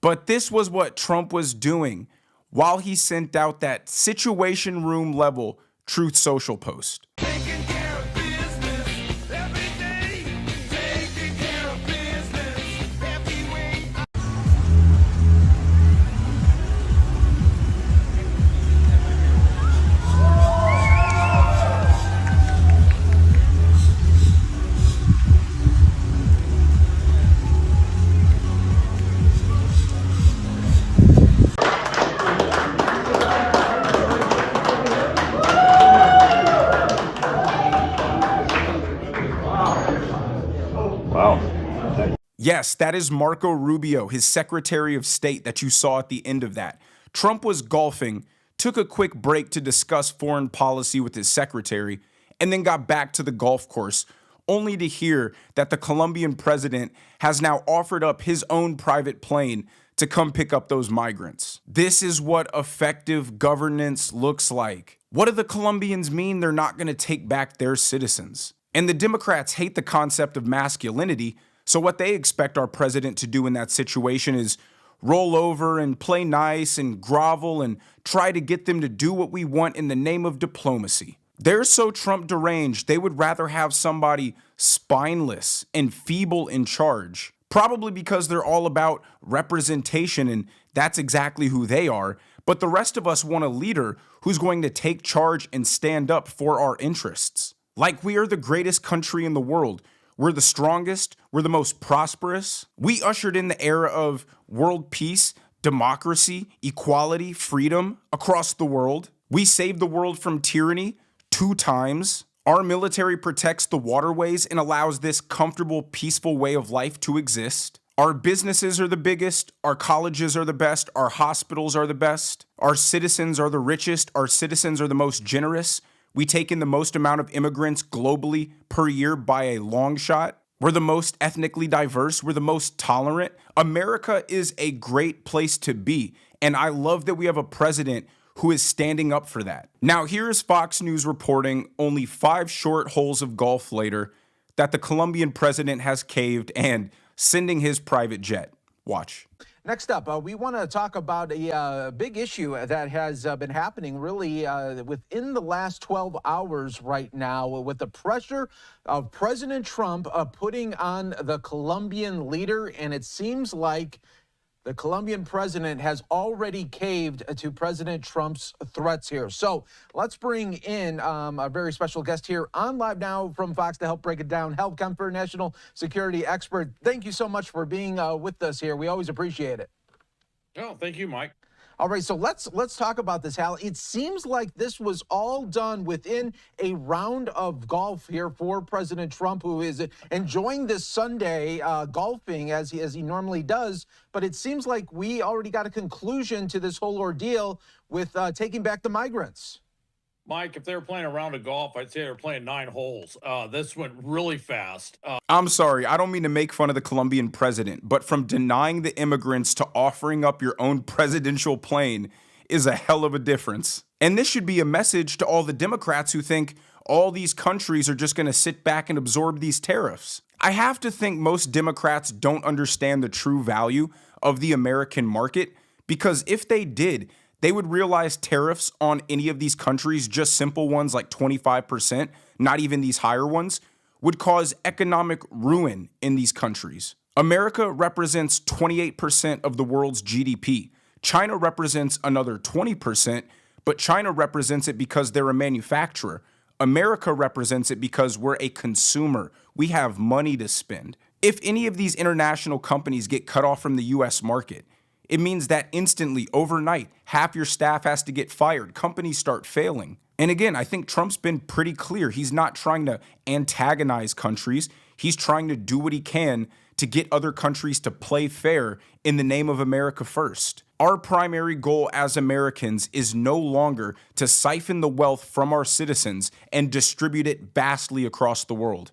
But this was what Trump was doing while he sent out that Situation Room level Truth Social post. Taking care of business every day. Taking care of business every way. Yes, that is Marco Rubio, his Secretary of State that you saw at the end of that. Trump was golfing, took a quick break to discuss foreign policy with his secretary, and then got back to the golf course, only to hear that the Colombian president has now offered up his own private plane to come pick up those migrants. This is what effective governance looks like. What do the Colombians mean they're not going to take back their citizens? And the Democrats hate the concept of masculinity, so what they expect our president to do in that situation is roll over and play nice and grovel and try to get them to do what we want in the name of diplomacy. They're so Trump deranged, they would rather have somebody spineless and feeble in charge, probably because they're all about representation and that's exactly who they are. But the rest of us want a leader who's going to take charge and stand up for our interests. Like we are the greatest country in the world. We're the strongest. We're the most prosperous. We ushered in the era of world peace, democracy, equality, freedom across the world. We saved the world from tyranny 2 times. Our military protects the waterways and allows this comfortable, peaceful way of life to exist. Our businesses are the biggest. Our colleges are the best. Our hospitals are the best. Our citizens are the richest. Our citizens are the most generous. We take in the most amount of immigrants globally per year by a long shot. We're the most ethnically diverse. We're the most tolerant. America is a great place to be. And I love that we have a president who is standing up for that. Now, here is Fox News reporting only 5 short holes of golf later that the Colombian president has caved and sending his private jet. Watch. Next up, we want to talk about a big issue that has been happening really within the last 12 hours right now with the pressure of President Trump putting on the Colombian leader. And it seems like the Colombian president has already caved to President Trump's threats here. So let's bring in a very special guest here on Live Now from Fox to help break it down. Hal Kemper, national security expert. Thank you so much for being with us here. We always appreciate it. Oh, thank you, Mike. All right, so let's talk about this, Hal. It seems like this was all done within a round of golf here for President Trump, who is enjoying this Sunday golfing as he normally does. But it seems like we already got a conclusion to this whole ordeal with taking back the migrants. Mike, if they were playing a round of golf, I'd say they were playing 9 holes. This went really fast. I'm sorry, I don't mean to make fun of the Colombian president, but from denying the immigrants to offering up your own presidential plane is a hell of a difference. And this should be a message to all the Democrats who think all these countries are just going to sit back and absorb these tariffs. I have to think most Democrats don't understand the true value of the American market, because if they did, they would realize tariffs on any of these countries, just simple ones like 25%, not even these higher ones, would cause economic ruin in these countries. America represents 28% of the world's GDP. China represents another 20%, but China represents it because they're a manufacturer. America represents it because we're a consumer. We have money to spend. If any of these international companies get cut off from the US market, it means that instantly, overnight, half your staff has to get fired. Companies start failing. And again, I think Trump's been pretty clear. He's not trying to antagonize countries. He's trying to do what he can to get other countries to play fair in the name of America first. Our primary goal as Americans is no longer to siphon the wealth from our citizens and distribute it vastly across the world.